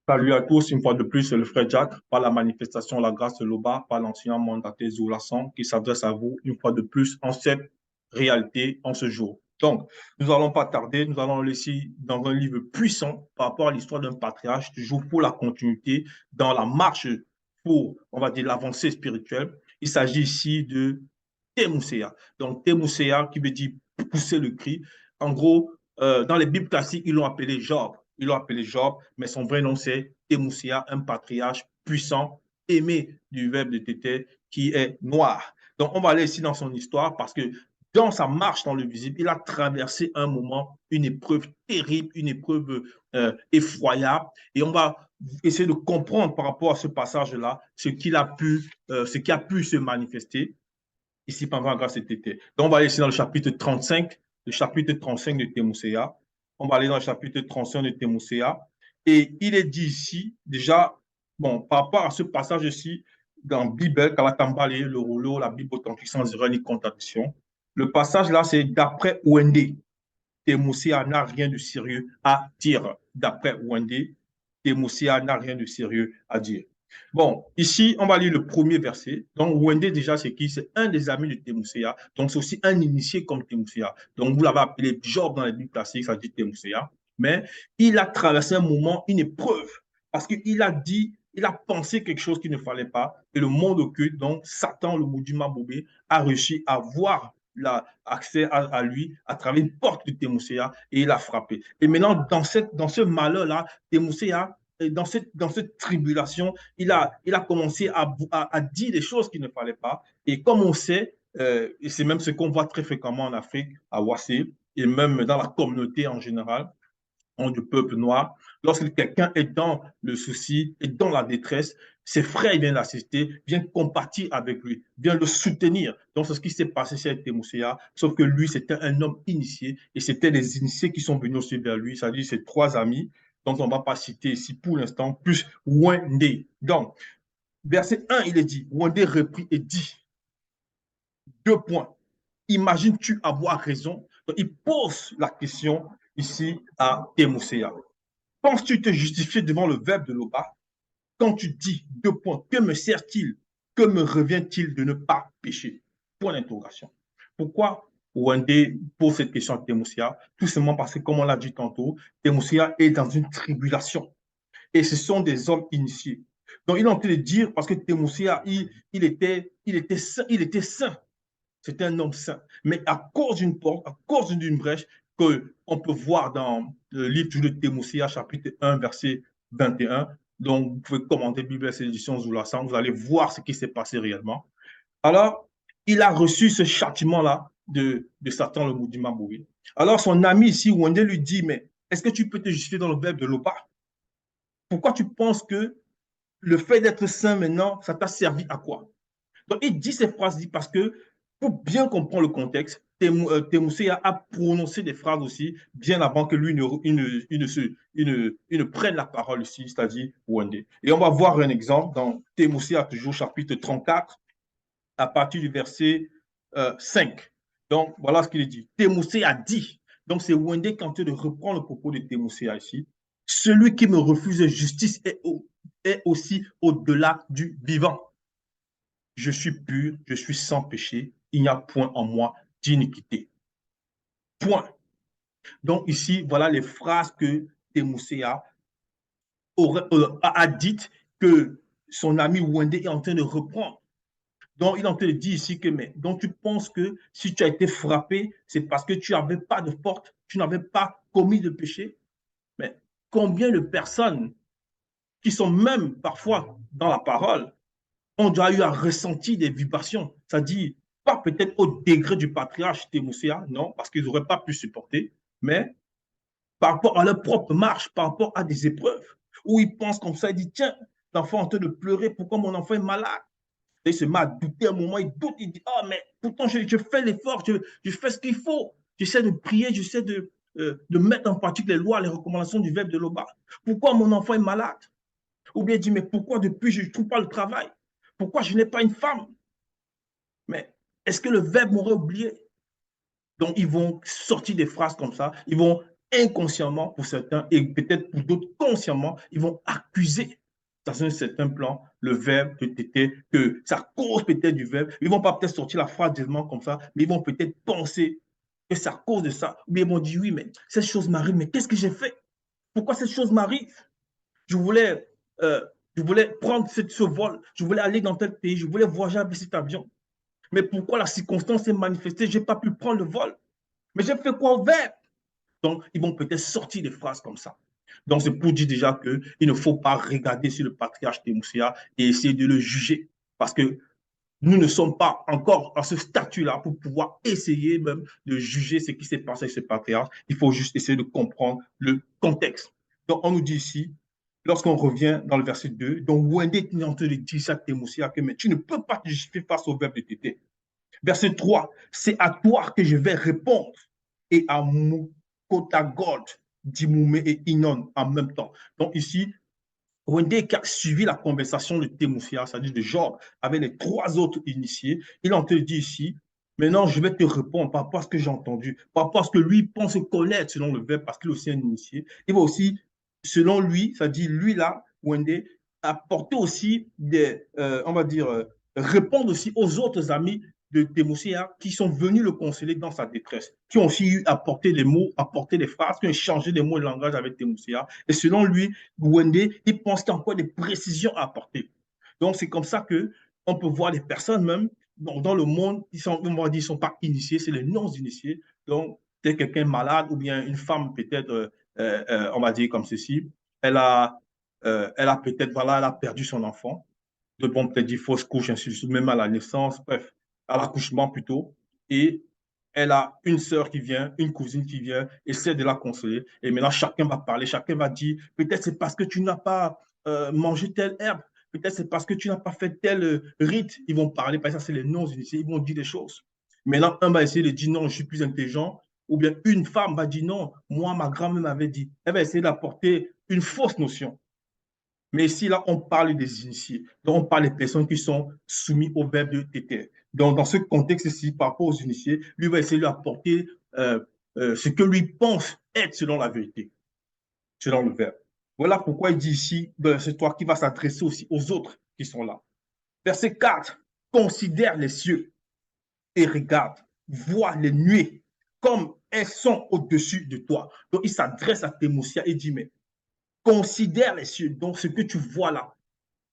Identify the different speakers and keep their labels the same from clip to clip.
Speaker 1: Salut à tous, une fois de plus, c'est le frère Jack, par la manifestation La Grâce de l'Oba, par l'ancien mandataire Zoulassan, qui s'adresse à vous une fois de plus en cette réalité, en ce jour. Donc, nous n'allons pas tarder, nous allons laisser dans un livre puissant par rapport à l'histoire d'un patriarche, toujours pour la continuité, dans la marche pour, on va dire, l'avancée spirituelle. Il s'agit ici de Temousséa. Donc, Temousséa qui veut dire pousser le cri. En gros, dans les Bibles classiques, ils l'ont appelé Job. Ils l'ont appelé Job, mais son vrai nom, c'est Temousséa, un patriarche puissant, aimé du verbe de Tété, qui est noir. Donc, on va aller ici dans son histoire parce que dans sa marche dans le visible, il a traversé un moment, une épreuve terrible, une épreuve effroyable. Et on va essayer de comprendre par rapport à ce passage-là ce qui a pu se manifester ici pendant la grâce de Tété. Donc, on va aller ici dans le chapitre 35 de Temousséa. On va aller dans le chapitre 35 de Temousséa. Et il est dit ici, déjà, bon, par rapport à ce passage-ci, dans la Bible, Kalatambale, le rouleau, la Bible authentique sans erreur ni contradiction, le passage là, c'est d'après Wendé. Temousséa n'a rien de sérieux à dire. D'après Wendé, Temousséa n'a rien de sérieux à dire. Bon, ici, on va lire le premier verset. Donc, Wendé, déjà, c'est qui? C'est un des amis de Temousséa. Donc, c'est aussi un initié comme Temousséa. Donc, vous l'avez appelé Job dans les Bibles classiques, ça dit Temousséa. Mais il a traversé un moment, une épreuve, parce qu'il a dit, il a pensé quelque chose qu'il ne fallait pas. Et le monde occulte, donc Satan, le Moudima Bobé, a réussi à voir accès à lui à travers une porte de Temousséa et il a frappé. Et maintenant, dans ce malheur-là, Temousséa, dans cette tribulation, il a commencé à dire des choses qu'il ne fallait pas. Et comme on sait, et c'est même ce qu'on voit très fréquemment en Afrique, à Ouassé, et même dans la communauté en général, du peuple noir, lorsque quelqu'un est dans le souci, est dans la détresse, ses frères viennent l'assister, viennent compatir avec lui, viennent le soutenir. Donc, c'est ce qui s'est passé chez Temousséa, sauf que lui, c'était un homme initié et c'était les initiés qui sont venus aussi vers lui, c'est-à-dire ses trois amis, dont on ne va pas citer ici pour l'instant, plus Wendé. Donc, verset 1, il est dit, Wendé reprit et dit, deux points. Imagines-tu avoir raison? Donc, il pose la question ici à Temousséa. Penses-tu te justifier devant le verbe de l'Oba quand tu dis deux points, que me sert-il, que me revient-il de ne pas pécher? Point d'interrogation. Pourquoi Wendé pose cette question à Temousséa? Tout simplement parce que, comme on l'a dit tantôt, Temousséa est dans une tribulation. Et ce sont des hommes initiés. Donc, il est en train de dire, parce que Temousséa, il était saint. C'était un homme saint. Mais à cause d'une porte, à cause d'une brèche, qu'on peut voir dans le livre de Temousséa, chapitre 1, verset 21. Donc, vous pouvez commander Bible et éditions Zoulassan, vous allez voir ce qui s'est passé réellement. Alors, il a reçu ce châtiment-là de Satan, le Moudima Bouri. Alors, son ami ici, Wendé, lui dit, mais est-ce que tu peux te justifier dans le verbe de l'Oba? Pourquoi tu penses que le fait d'être saint maintenant, ça t'a servi à quoi? Donc, il dit ces phrases parce que, pour bien comprendre le contexte, Temousséa a prononcé des phrases aussi bien avant que lui ne prenne la parole ici, c'est-à-dire Wendé. Et on va voir un exemple dans Temousséa, toujours chapitre 34, à partir du verset 5. Donc, voilà ce qu'il dit. Temousséa dit, donc c'est Wendé qui est en train de reprendre le propos de Temousséa ici, celui qui me refuse justice est aussi au-delà du vivant. Je suis pur, je suis sans péché, il n'y a point en moi d'iniquité. Point. Donc ici, voilà les phrases que Temousséa a dites que son ami Wendé est en train de reprendre. Donc il est en train de dire ici que, mais donc tu penses que si tu as été frappé, c'est parce que tu n'avais pas de porte, tu n'avais pas commis de péché. Mais combien de personnes qui sont même parfois dans la parole ont déjà eu à ressentir des vibrations, c'est-à-dire pas peut-être au degré du patriarche Temousséa, non, parce qu'ils n'auraient pas pu supporter, mais par rapport à leur propre marche, par rapport à des épreuves, où ils pensent comme ça, ils disent, tiens, l'enfant est en train de pleurer, pourquoi mon enfant est malade? Et il se met à douter un moment, il doute, il dit, oh, mais pourtant je fais l'effort, je fais ce qu'il faut, j'essaie de prier, j'essaie de mettre en pratique les lois, les recommandations du verbe de l'Oba. Pourquoi mon enfant est malade? Ou bien il dit, mais pourquoi depuis je ne trouve pas le travail? Pourquoi je n'ai pas une femme? Mais est-ce que le verbe m'aurait oublié? Donc, ils vont sortir des phrases comme ça, ils vont inconsciemment pour certains et peut-être pour d'autres consciemment, ils vont accuser dans un certain plan le verbe de téter, que ça cause peut-être du verbe. Ils ne vont pas peut-être sortir la phrase directement comme ça, mais ils vont peut-être penser que c'est à cause de ça. Ou bien ils vont dire, oui, mais cette chose m'arrive, mais qu'est-ce que j'ai fait? Pourquoi cette chose m'arrive? Je voulais, euh, je voulais prendre ce vol, je voulais aller dans tel pays, je voulais voyager avec cet avion. Mais pourquoi la circonstance s'est manifestée? Je n'ai pas pu prendre le vol. Mais j'ai fait quoi au verbe? Donc, ils vont peut-être sortir des phrases comme ça. Donc, c'est pour dire déjà qu'il ne faut pas regarder sur le patriarche Thémoussia et essayer de le juger. Parce que nous ne sommes pas encore à ce statut-là pour pouvoir essayer même de juger ce qui s'est passé avec ce patriarche. Il faut juste essayer de comprendre le contexte. Donc, on nous dit ici, lorsqu'on revient dans le verset 2, donc Wende est en train de dire ça à Thémoussia que mais tu ne peux pas te justifier face au verbe de tété. Verset 3, c'est à toi que je vais répondre et à Mukotagod, Dimoumé et Inon en même temps. Donc ici, Wende qui a suivi la conversation de Thémoussia, c'est-à-dire de Job, avec les trois autres initiés, il en te dit ici, maintenant je vais te répondre par rapport à ce que j'ai entendu, par rapport à ce que lui pense connaître selon le verbe, parce qu'il est aussi un initié. Il va aussi, selon lui, c'est-à-dire lui là, Wende, apporter aussi on va dire, répondre aussi aux autres amis de Thémoussia qui sont venus le consoler dans sa détresse, qui ont aussi eu apporté les mots, apporté des phrases, qui ont échangé des mots et de langage avec Thémoussia. Et selon lui, Wende, il pense qu'il y a encore des précisions à apporter. Donc, c'est comme ça qu'on peut voir les personnes même dans le monde, on va dire, ils ne sont pas initiés, c'est les non-initiés. Donc, c'est quelqu'un malade ou bien une femme peut-être, on va dire comme ceci, elle a peut-être, voilà, elle a perdu son enfant de bon, peut-être dire fausse couche, ainsi de suite, même à la naissance, bref, à l'accouchement plutôt. Et elle a une sœur qui vient, une cousine qui vient, essaie de la consoler. Et maintenant, chacun va parler, chacun va dire, peut-être c'est parce que tu n'as pas mangé telle herbe, peut-être c'est parce que tu n'as pas fait tel rite. Ils vont parler, parce que ça, c'est les non-initiés, ils vont dire des choses. Maintenant, un va essayer de dire non, je suis plus intelligent. Ou bien une femme va dire non, moi, ma grand-mère m'avait dit. Elle va essayer d'apporter une fausse notion. Mais ici, là, on parle des initiés. Donc, on parle des personnes qui sont soumises au verbe de téter. Donc, dans ce contexte-ci, par rapport aux initiés, lui va essayer d'apporter ce que lui pense être selon la vérité, selon le verbe. Voilà pourquoi il dit ici, c'est toi qui vas s'adresser aussi aux autres qui sont là. Verset 4, considère les cieux et regarde, vois les nuées comme elles sont au-dessus de toi. Donc, il s'adresse à Thémoussia et dit, mais considère les cieux. Donc, ce que tu vois là,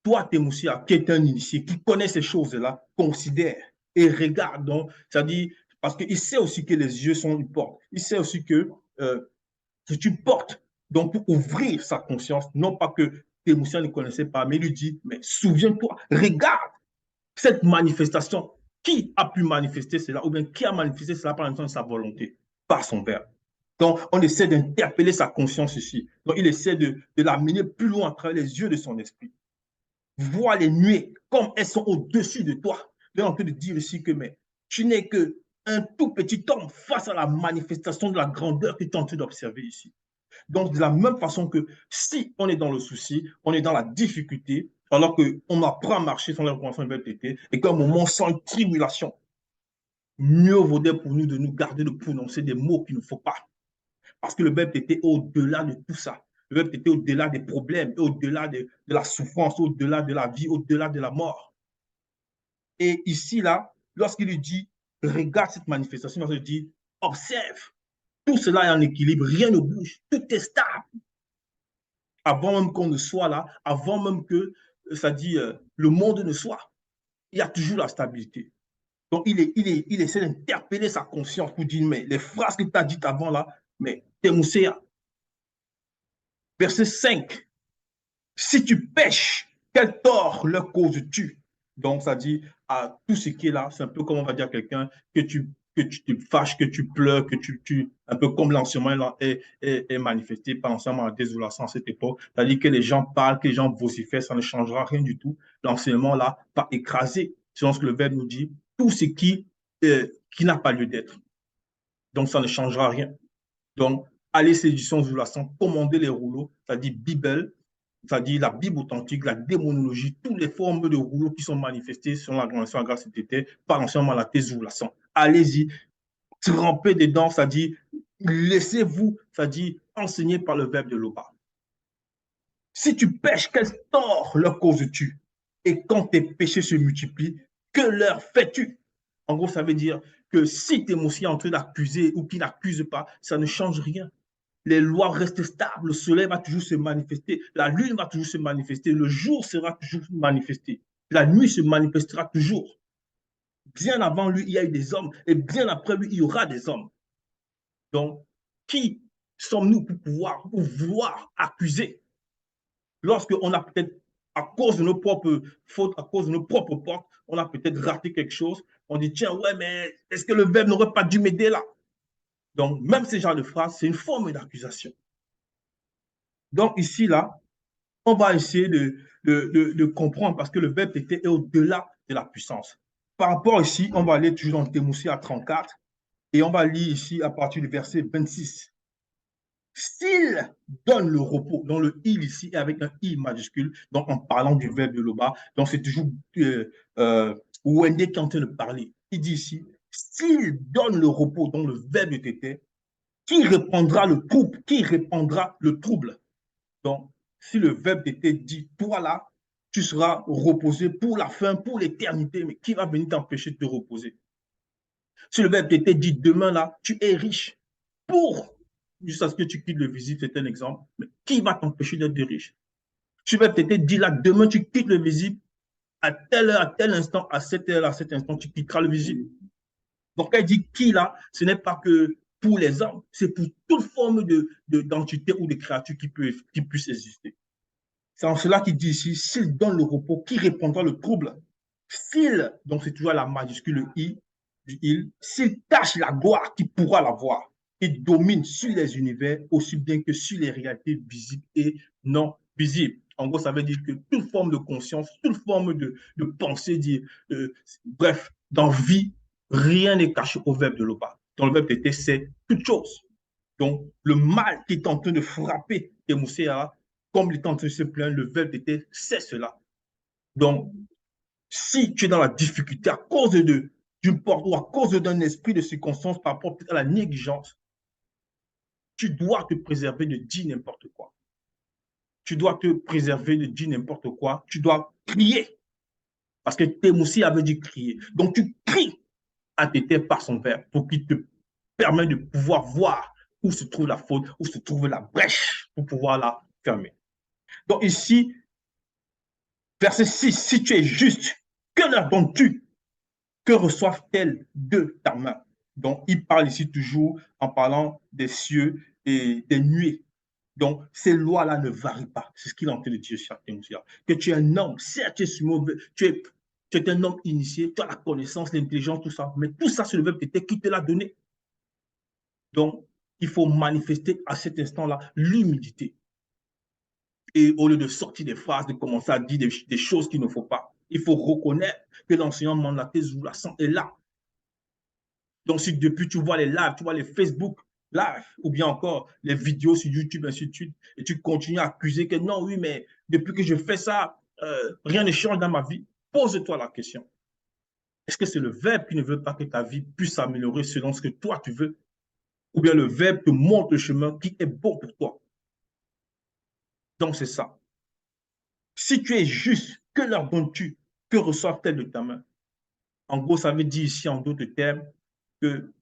Speaker 1: toi, Thémoussia, qui est un initié, qui connaît ces choses-là, considère et regarde. Donc, c'est-à-dire, parce qu'il sait aussi que les yeux sont une porte. Il sait aussi que tu portes. Donc, pour ouvrir sa conscience, non pas que Thémoussia ne connaissait pas, mais il lui dit, mais souviens-toi, regarde cette manifestation. Qui a pu manifester cela, ou bien qui a manifesté cela par l'instant de sa volonté, par son Père. Donc, on essaie d'interpeller sa conscience ici. Donc, il essaie de l'amener plus loin à travers les yeux de son esprit. Vois les nuées comme elles sont au-dessus de toi. Il est en train de dire ici que mais, tu n'es qu'un tout petit homme face à la manifestation de la grandeur que tu es en train d'observer ici. Donc, de la même façon que si on est dans le souci, on est dans la difficulté, alors qu'on apprend à marcher sans la reconnaissance de BPT, et qu'à un moment sans une tribulation, mieux vaudrait pour nous de nous garder de prononcer des mots qu'il ne faut pas. Parce que le BPT est au-delà de tout ça. Le BPT est au-delà des problèmes, au-delà de la souffrance, au-delà de la vie, au-delà de la mort. Et ici, là, lorsqu'il lui dit, regarde cette manifestation, lorsqu'il dit, observe, tout cela est en équilibre, rien ne bouge, tout est stable. Avant même qu'on ne soit là, avant même que, ça dit, le monde ne soit, il y a toujours la stabilité. Donc, il essaie d'interpeller sa conscience pour dire, mais les phrases que tu as dites avant là, mais Thémoussia, verset 5, si tu pêches, quel tort leur causes-tu? Donc, ça dit à tout ce qui est là, c'est un peu comme on va dire à quelqu'un que tu te fâches, que tu pleures, un peu comme l'enseignement est manifesté par l'enseignement à la désolation à cette époque. C'est-à-dire que les gens parlent, que les gens vocifèrent, ça ne changera rien du tout. L'enseignement là va écraser, selon ce que le Verbe nous dit, tout ce qui n'a pas lieu d'être. Donc, ça ne changera rien. Donc, aller séduction sous la sang, commander les rouleaux, c'est-à-dire Bible, c'est-à-dire la Bible authentique, la démonologie, toutes les formes de rouleaux qui sont manifestées sur la grandeur, la grâce de par l'enseignement la thèse ou la sang. Allez-y, trempez dedans, c'est-à-dire laissez-vous, c'est-à-dire enseigner par le verbe de l'Oba. Si tu pêches, quel tort leur causes-tu? Et quand tes péchés se multiplient, que leur fais-tu? En gros, ça veut dire que si tu es aussi en train d'accuser ou qui n'accuse pas, ça ne change rien. Les lois restent stables, le soleil va toujours se manifester, la lune va toujours se manifester, le jour sera toujours manifesté, la nuit se manifestera toujours. Bien avant lui, il y a eu des hommes, et bien après lui, il y aura des hommes. Donc, qui sommes-nous pour vouloir accuser lorsqu'on a peut-être, à cause de nos propres fautes, à cause de nos propres portes, on a peut-être raté quelque chose, on dit, tiens, ouais, mais est-ce que le verbe n'aurait pas dû m'aider là? Donc, même ce genre de phrase, c'est une forme d'accusation. Donc, ici, là, on va essayer de comprendre parce que le verbe était est au-delà de la puissance. Par rapport ici, on va aller toujours dans Thémoussi à 34 et on va lire ici à partir du verset 26. S'il donne le repos, dans le il ici avec un i majuscule, donc en parlant du verbe de l'Oba, donc c'est toujours Wende qui est en train de parler. Il dit ici, s'il donne le repos, donc le verbe de tété, qui répandra le trouble, qui répandra le trouble. Donc, si le verbe t'était dit, toi là, tu seras reposé pour la fin, pour l'éternité, mais qui va venir t'empêcher de te reposer? Si le verbe t'était dit, demain là, tu es riche pour, jusqu'à ce que tu quittes le visite, c'est un exemple, mais qui va t'empêcher d'être riche? Si le verbe t'était dit là, demain tu quittes le visite, à telle heure, à tel instant, à cette heure, à cet instant, tu quitteras le visite. Donc, elle dit qui là, ce n'est pas que pour les hommes, c'est pour toute forme d'entité ou de créature qui puisse exister. C'est en cela qu'il dit ici, s'il donne le repos, qui répondra le trouble? S'il, donc c'est toujours la majuscule I, il, s'il tâche la gloire, qui pourra l'avoir? Il domine sur les univers aussi bien que sur les réalités visibles et non visibles. En gros, ça veut dire que toute forme de conscience, toute forme de pensée, bref, d'envie, rien n'est caché au verbe de l'Oba. Dans le verbe d'été, c'est toute chose. Donc, le mal qui est en train de frapper Thémousséa, comme il est en train de se plaindre, le verbe d'été, c'est cela. Donc, si tu es dans la difficulté à cause d'une porte ou à cause d'un esprit de circonstance par rapport à la négligence, tu dois te préserver de dire n'importe quoi. Tu dois te préserver de dire n'importe quoi. Tu dois crier. Parce que Thémoussi avait dit crier. Donc, tu cries à Tété par son verbe pour qu'il te permette de pouvoir voir où se trouve la faute, où se trouve la brèche pour pouvoir la fermer. Donc ici, verset 6, si tu es juste, que leur donnes-tu? Que reçoivent-elles de ta main? Donc, il parle ici toujours en parlant des cieux et des nuées. Donc, ces lois-là ne varient pas. C'est ce qu'il est en train de dire, que tu es un homme, certes, tu es un homme initié, tu as la connaissance, l'intelligence, tout ça, mais tout ça, c'est le verbe qui te l'a donné. Donc, il faut manifester à cet instant-là l'humilité. Et au lieu de sortir des phrases, de commencer à dire des choses qu'il ne faut pas, il faut reconnaître que l'enseignant mandaté Zoulasan est là. Donc, si depuis tu vois les lives, tu vois les Facebook live, ou bien encore les vidéos sur YouTube, ainsi de suite, et tu continues à accuser que non, oui, mais depuis que je fais ça, rien ne change dans ma vie, pose-toi la question. Est-ce que c'est le verbe qui ne veut pas que ta vie puisse s'améliorer selon ce que toi tu veux? Ou bien le verbe te montre le chemin qui est bon pour toi? Donc, c'est ça. Si tu es juste, que leur donnes-tu? Que reçoivent-elles de ta main? En gros, ça veut dire ici, en d'autres termes, que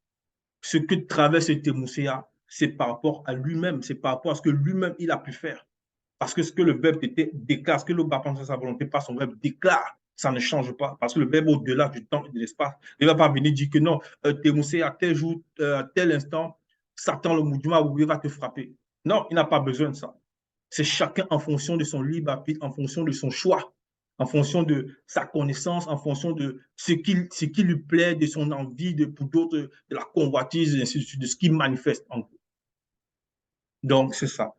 Speaker 1: ce que traverse Thémousséa, c'est par rapport à lui-même, c'est par rapport à ce que lui-même il a pu faire. Parce que ce que le verbe déclare, ce que le baptême de sa volonté par son verbe déclare, ça ne change pas. Parce que le verbe au-delà du temps et de l'espace, il ne va pas venir dire que non, Thémousséa, à tel jour, à tel instant, Satan, le mouvement, va te frapper. Non, il n'a pas besoin de ça. C'est chacun en fonction de son libre arbitre, en fonction de son choix, en fonction de sa connaissance, en fonction de ce qui lui plaît, de son envie, pour d'autres, de la convoitise, de ce qu'il manifeste en gros. Donc, c'est ça.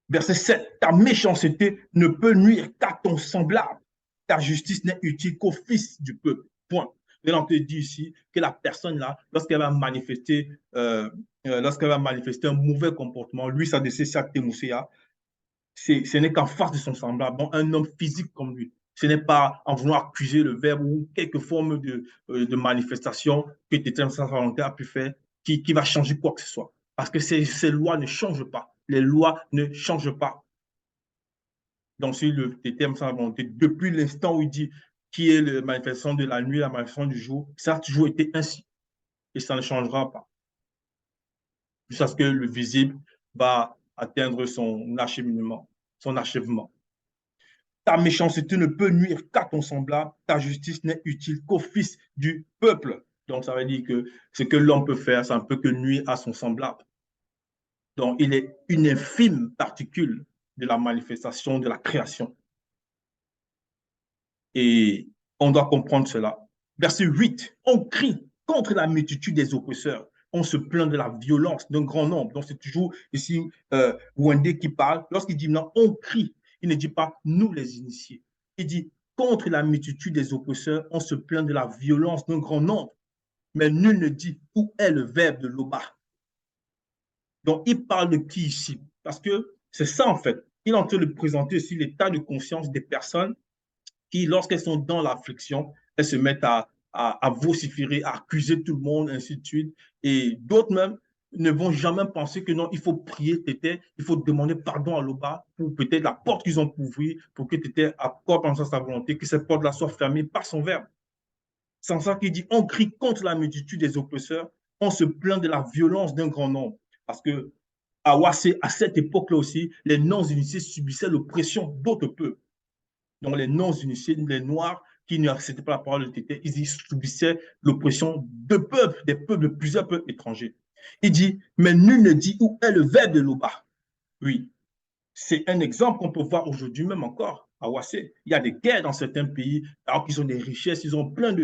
Speaker 1: Verset 7. Ta méchanceté ne peut nuire qu'à ton semblable. Ta justice n'est utile qu'au fils du peuple. Point. Et on te dit ici que la personne là, lorsqu'elle va manifester un mauvais comportement, lui s'adresser à Thémousséa, ce n'est qu'en face de son semblable, donc un homme physique comme lui. Ce n'est pas en voulant accuser le verbe ou quelque forme de manifestation que Tétran sa volonté a pu faire. qui va changer quoi que ce soit. Parce que ces lois ne changent pas. Les lois ne changent pas. Donc, sur le terme sans volonté, depuis l'instant où il dit qui est la manifestation de la nuit, la manifestation du jour, ça a toujours été ainsi. Et ça ne changera pas. Jusqu'à ce que le visible va atteindre son acheminement, son achèvement. Ta méchanceté ne peut nuire qu'à ton semblable, ta justice n'est utile qu'au fils du peuple. Donc, ça veut dire que ce que l'homme peut faire, ça ne peut que nuire à son semblable. Donc, il est une infime particule de la manifestation de la création. Et on doit comprendre cela. Verset 8, on crie contre la multitude des oppresseurs. On se plaint de la violence d'un grand nombre. Donc, c'est toujours ici Wendé qui parle. Lorsqu'il dit non, on crie, il ne dit pas nous les initiés. Il dit contre la multitude des oppresseurs, on se plaint de la violence d'un grand nombre. Mais nul ne dit où est le verbe de Loba. Donc, il parle de qui ici? Parce que c'est ça, en fait. Il est en train de présenter aussi l'état de conscience des personnes qui, lorsqu'elles sont dans l'affliction, elles se mettent à vociférer, à accuser tout le monde, ainsi de suite. Et d'autres même ne vont jamais penser que non, il faut prier, il faut demander pardon à l'Oba pour peut-être la porte qu'ils ont ouverte, pour que Tété accorde en sa volonté, que cette porte-là soit fermée par son verbe. C'est en ça qu'il dit, on crie contre la multitude des oppresseurs, on se plaint de la violence d'un grand nombre. Parce que à cette époque-là aussi, les non-initiés subissaient l'oppression d'autres peuples. Donc, les non-initiés, les Noirs qui n'acceptaient pas la parole de Tété, ils subissaient l'oppression de peuples, des peuples, de plusieurs peuples étrangers. Il dit, mais nul ne dit où est le verbe de Loba. Oui, c'est un exemple qu'on peut voir aujourd'hui même encore à Ouassé. Il y a des guerres dans certains pays, alors qu'ils ont des richesses, ils ont plein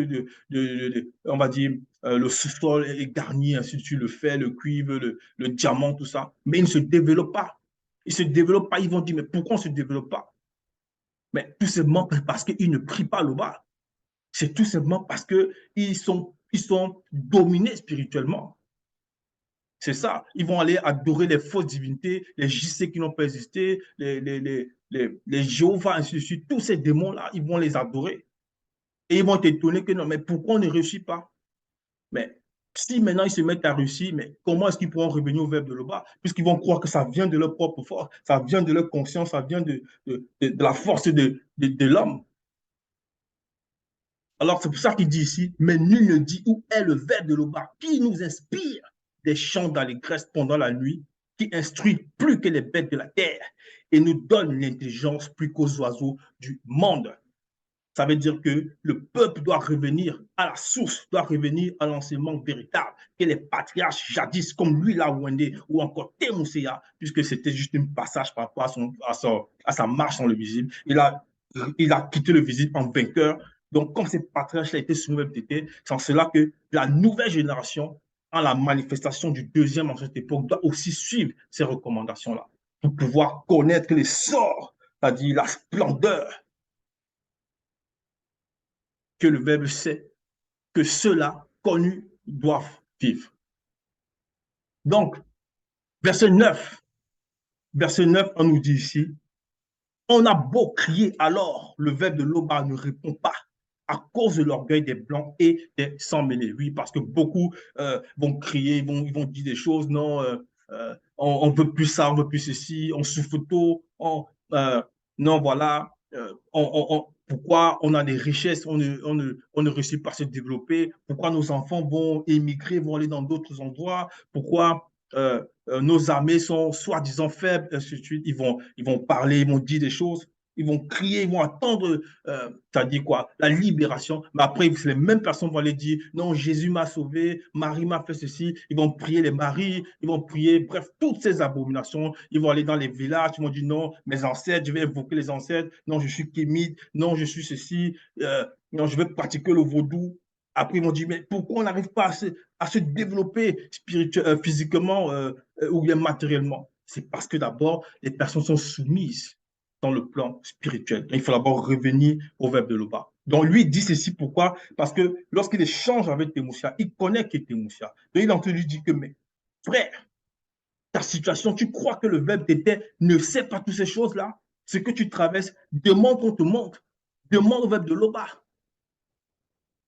Speaker 1: on va dire, le sous-sol est garni, ainsi de suite, le fer, le cuivre, le diamant, tout ça, mais ils ne se développent pas. Ils ne se développent pas, ils vont dire, mais pourquoi on ne se développe pas? Mais tout simplement parce qu'ils ne prient pas le bas. C'est tout simplement parce qu'ils sont dominés spirituellement. C'est ça. Ils vont aller adorer les fausses divinités, les JC qui n'ont pas existé, les Jéhovah, ainsi de suite. Tous ces démons-là, ils vont les adorer. Et ils vont t'étonner que non, mais pourquoi on ne réussit pas? Mais si maintenant ils se mettent à réussir, mais comment est-ce qu'ils pourront revenir au verbe de l'Oba? Puisqu'ils vont croire que ça vient de leur propre force, ça vient de leur conscience, ça vient de la force de l'homme. Alors, c'est pour ça qu'il dit ici, mais nul ne dit où est le verbe de l'Oba qui nous inspire des chants d'allégresse pendant la nuit, qui instruit plus que les bêtes de la terre et nous donne l'intelligence plus qu'aux oiseaux du monde. Ça veut dire que le peuple doit revenir à la source, doit revenir à l'enseignement véritable que les patriarches jadis, comme lui, Lawende, ou encore Temouséa, puisque c'était juste un passage par rapport à sa marche dans le visible. Il a quitté le visible en vainqueur. Donc, comme ces patriarches-là étaient soumis, c'est en cela que la nouvelle génération, en la manifestation du deuxième en cette époque, doit aussi suivre ces recommandations-là pour pouvoir connaître les sorts, c'est-à-dire la splendeur que le Verbe sait que ceux-là connus doivent vivre. Donc, verset 9, on nous dit ici, on a beau crier alors, le Verbe de l'Oba ne répond pas à cause de l'orgueil des Blancs et des sans-mêlés. Oui, parce que beaucoup vont crier, ils vont dire des choses, non, on ne veut plus ça, on ne veut plus ceci, on souffre tôt, non, voilà, pourquoi on a des richesses, on ne réussit pas à se développer, pourquoi nos enfants vont émigrer, vont aller dans d'autres endroits, pourquoi nos armées sont soi-disant faibles, ainsi de suite. Ils vont parler, ils vont dire des choses, ils vont crier, ils vont attendre, c'est-à-dire quoi, la libération. Mais après, les mêmes personnes vont aller dire, non, Jésus m'a sauvé, Marie m'a fait ceci. Ils vont prier les maris, ils vont prier, bref, toutes ces abominations. Ils vont aller dans les villages, ils vont dire, non, mes ancêtres, je vais évoquer les ancêtres. Non, je suis kémite, non, je suis ceci, non, je vais pratiquer le vaudou. Après, ils m'ont dit, mais pourquoi on n'arrive pas à se développer physiquement ou bien matériellement? C'est parce que d'abord, les personnes sont soumises dans le plan spirituel. Il faut d'abord revenir au verbe de l'Oba. Donc, lui dit ceci pourquoi? Parce que lorsqu'il échange avec Temousia, il connaît qui est Temousia. Donc, il est en train de lui dire que, mais frère, ta situation, tu crois que le verbe d'été ne sait pas toutes ces choses-là? Ce que tu traverses, demande qu'on te montre. Demande au verbe de l'Oba.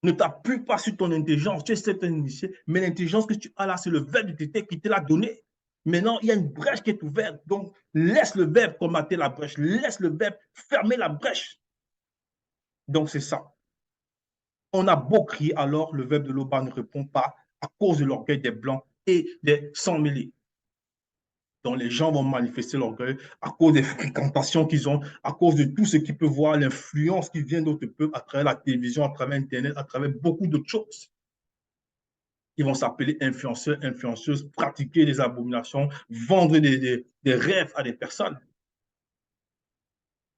Speaker 1: Ne t'appuie pas sur ton intelligence. Tu es certain initié, mais l'intelligence que tu as là, c'est le verbe de Tété qui te l'a donné. Maintenant, il y a une brèche qui est ouverte. Donc, laisse le verbe commater la brèche. Laisse le verbe fermer la brèche. Donc, c'est ça. On a beau crier, alors le verbe de l'Oba ne répond pas à cause de l'orgueil des Blancs et des sans-mêlés. Donc, les gens vont manifester l'orgueil à cause des fréquentations qu'ils ont, à cause de tout ce qu'ils peuvent voir, l'influence qui vient d'autres peuples à travers la télévision, à travers Internet, à travers beaucoup d'autres choses. Ils vont s'appeler influenceurs, influenceuses, pratiquer des abominations, vendre des rêves à des personnes.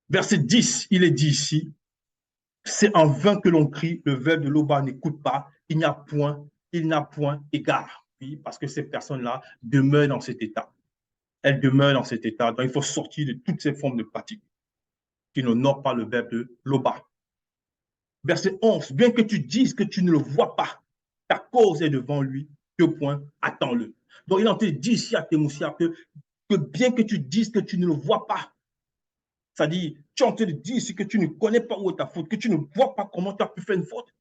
Speaker 1: Verset 10, il est dit ici, c'est en vain que l'on crie, le verbe de l'Oba n'écoute pas, il n'a point égard. Oui, parce que ces personnes-là demeurent dans cet état. Elles demeurent dans cet état. Donc, il faut sortir de toutes ces formes de pratiques qui n'honorent pas le verbe de l'Oba. Verset 11, bien que tu dises que tu ne le vois pas, ta cause est devant lui, 2 points, attends-le. Donc, il en te dit ici à Témoussia que bien que tu dises que tu ne le vois pas, c'est-à-dire, tu es en train de dire ici que tu ne connais pas où est ta faute, que tu ne vois pas comment tu as pu faire une faute.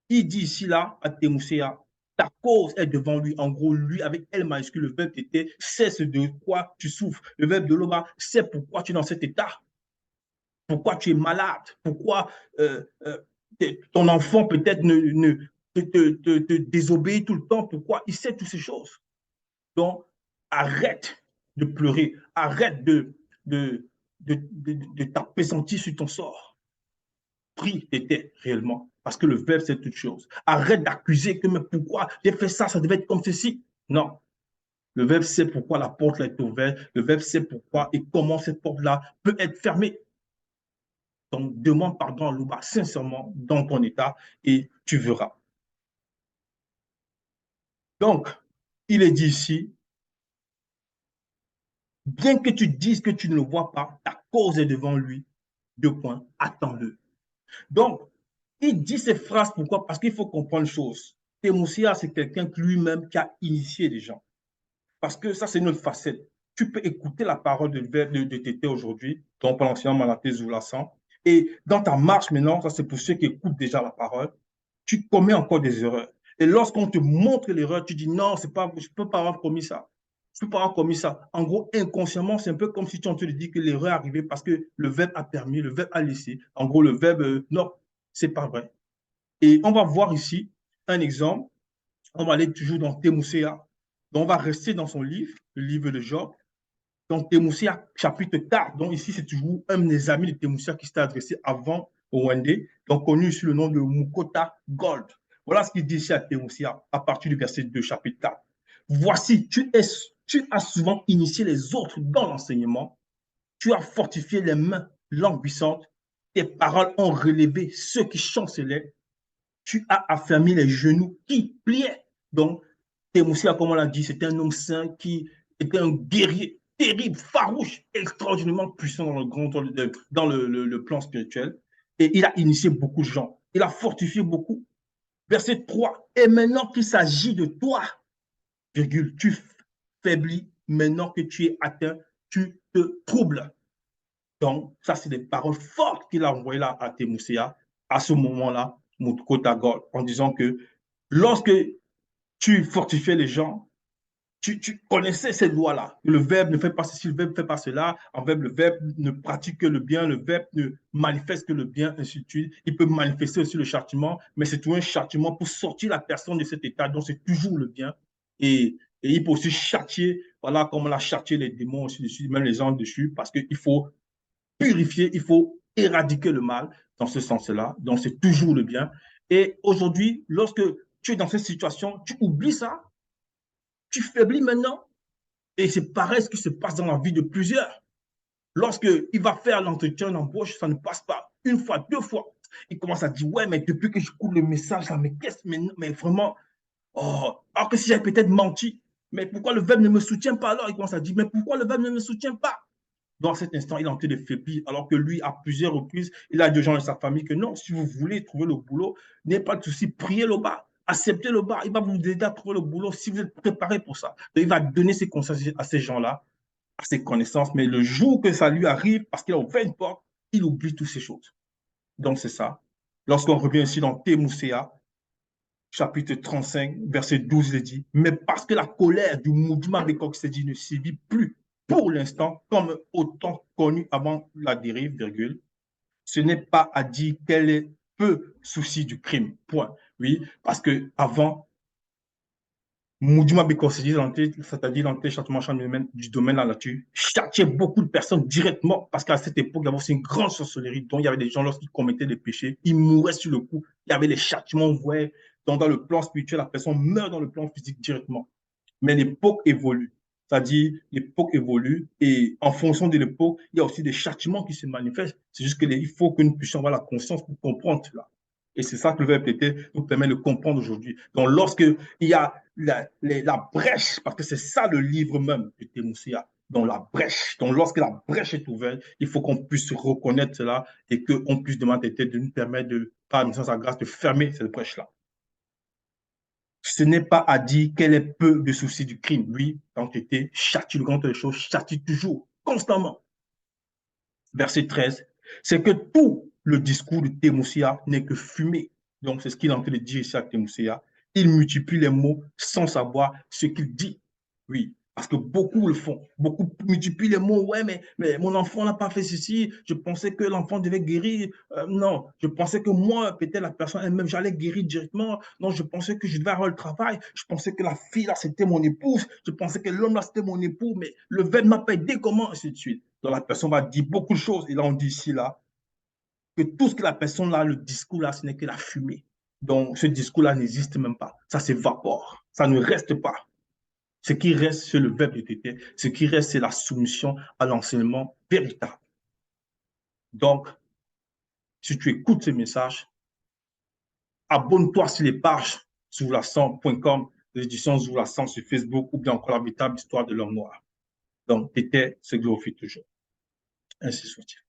Speaker 1: Il dit ici là à Témoussia, ta cause est devant lui. En gros, lui, avec L majuscule, le verbe était, c'est ce de quoi tu souffres. Le verbe de l'Oba, c'est pourquoi tu es dans cet état. Pourquoi tu es malade. Pourquoi ton enfant peut-être te désobéit tout le temps. Pourquoi il sait toutes ces choses. Donc, arrête de pleurer. Arrête de t'appesantir sur ton sort. Prie t'étais réellement. Parce que le verbe, c'est toute chose. Arrête d'accuser que, mais pourquoi j'ai fait ça, ça devait être comme ceci. Non. Le verbe sait pourquoi la porte là est ouverte. Le verbe sait pourquoi et comment cette porte-là peut être fermée. Donc, demande pardon à l'Oba sincèrement dans ton état et tu verras. Donc, il est dit ici, bien que tu dises que tu ne le vois pas, ta cause est devant lui. 2 points, attends-le. Donc, il dit ces phrases, pourquoi? Parce qu'il faut comprendre une chose. Témoussia, c'est quelqu'un lui-même qui a initié les gens. Parce que ça, c'est une autre facette. Tu peux écouter la parole de Tété aujourd'hui, ton l'ancien Malaté Zoulassan, et dans ta marche maintenant, ça c'est pour ceux qui écoutent déjà la parole, tu commets encore des erreurs. Et lorsqu'on te montre l'erreur, tu dis non, c'est pas, je ne peux pas avoir commis ça. Je ne peux pas avoir commis ça. En gros, inconsciemment, c'est un peu comme si tu te dis que l'erreur est arrivée parce que le verbe a permis, le verbe a laissé. En gros, le verbe, non, c'est pas vrai. Et on va voir ici un exemple. On va aller toujours dans Témousséa. Donc, on va rester dans son livre, le livre de Job. Donc, Témousséa, chapitre 4. Donc, ici, c'est toujours un des amis de Témousséa qui s'était adressé avant au Wendé, donc connu sous le nom de Mukota Gold. Voilà ce qu'il dit ici à Témousséa à partir du verset 2, chapitre 4. Voici, tu as souvent initié les autres dans l'enseignement. Tu as fortifié les mains languissantes. Tes paroles ont relevé ceux qui chancelaient. Tu as affermi les genoux qui pliaient. Donc, Témoussia, comme on l'a dit, c'était un homme saint qui était un guerrier terrible, farouche, extraordinairement puissant dans le plan spirituel. Et il a initié beaucoup de gens. Il a fortifié beaucoup. Verset 3. Et maintenant qu'il s'agit de toi, virgule, tu faiblis. Maintenant que tu es atteint, tu te troubles. Donc, ça, c'est des paroles fortes qu'il a envoyées là à Témoussia à ce moment-là, Mutkotagol, en disant que lorsque tu fortifiais les gens, tu connaissais ces lois-là. Le verbe ne fait pas ceci, le verbe ne fait pas cela. En verbe, le verbe ne pratique que le bien, le verbe ne manifeste que le bien, ainsi de suite. Il peut manifester aussi le châtiment, mais c'est toujours un châtiment pour sortir la personne de cet état. Donc, c'est toujours le bien. Et il peut aussi châtier, voilà, comme on a châtié les démons aussi dessus, même les anges dessus, parce qu'il faut purifier, il faut éradiquer le mal dans ce sens-là. Donc, c'est toujours le bien. Et aujourd'hui, lorsque tu es dans cette situation, tu oublies ça, tu faiblis maintenant. Et c'est pareil ce qui se passe dans la vie de plusieurs. Lorsqu'il va faire l'entretien d'embauche, ça ne passe pas. Une fois, 2 fois. Il commence à dire, ouais, mais depuis que je j'écoute le message, là, mais qu'est-ce, mais vraiment, oh, alors que si j'avais peut-être menti, mais pourquoi le verbe ne me soutient pas alors? Il commence à dire, mais pourquoi le verbe ne me soutient pas? Dans cet instant, il est en train de faiblir, alors que lui, à plusieurs reprises, il a dit aux gens de sa famille que non, si vous voulez trouver le boulot, n'ayez pas de souci, priez le bas, acceptez le bas, il va vous aider à trouver le boulot si vous êtes préparé pour ça. Donc, il va donner ses conseils à ces gens-là, à ses connaissances, mais le jour que ça lui arrive, parce qu'il a ouvert une porte, il oublie toutes ces choses. Donc, c'est ça. Lorsqu'on revient ici dans Thémouséa, chapitre 35, verset 12, il dit, mais parce que la colère du mouvement Bekok-Sedi ne sévit plus pour l'instant, comme autant connu avant la dérive, virgule, ce n'est pas à dire qu'elle est peu souci du crime, point. Oui, parce que avant, Moudjuma Bekosedi, c'est-à-dire dans le châtiment du domaine de la nature, châtiait beaucoup de personnes directement, parce qu'à cette époque, il y avait aussi une grande sorcellerie, donc il y avait des gens, lorsqu'ils commettaient des péchés, ils mouraient sur le coup, il y avait les châtiments, vous voyez, donc dans le plan spirituel, la personne meurt dans le plan physique directement. Mais l'époque évolue, c'est-à-dire l'époque évolue, et en fonction de l'époque, il y a aussi des châtiments qui se manifestent, c'est juste qu'il faut que nous puissions avoir la conscience pour comprendre cela. Et c'est ça que le verbe était nous permet de comprendre aujourd'hui. Donc, lorsqu'il y a la brèche, parce que c'est ça le livre même de Thémousia, dans la brèche. Donc, lorsque la brèche est ouverte, il faut qu'on puisse reconnaître cela et qu'on puisse demander de nous permettre, par la sa grâce, de fermer cette brèche-là. Ce n'est pas à dire qu'elle est peu de soucis du crime. Oui, quand tu étais châtie, le grand des choses, châtie toujours, constamment. Verset 13, c'est que tout le discours de Thémousia n'est que fumée. Donc, c'est ce qu'il est en train de dire ici à Thémousia. Il multiplie les mots sans savoir ce qu'il dit. Oui, parce que beaucoup le font. Beaucoup multiplient les mots. Ouais, mais mon enfant n'a pas fait ceci. Je pensais que l'enfant devait guérir. Non, je pensais que moi, peut-être la personne elle-même, j'allais guérir directement. Non, je pensais que je devais avoir le travail. Je pensais que la fille, là, c'était mon épouse. Je pensais que l'homme, là, c'était mon époux. Mais le verbe m'a pas aidé. Comment? Ainsi de suite. Donc, la personne va dire beaucoup de choses. Et là, on dit ici, là, que tout ce que la personne, là, le discours, là, ce n'est que la fumée. Donc, ce discours-là n'existe même pas. Ça s'évapore. Ça ne reste pas. Ce qui reste, c'est le verbe de tété. Ce qui reste, c'est la soumission à l'enseignement véritable. Donc, si tu écoutes ce message, abonne-toi sur les pages zoulassant.com, l'édition Zoulassant sur Facebook ou bien encore la véritable histoire de l'homme noir. Donc, tété se glorifie toujours. Ainsi soit-il.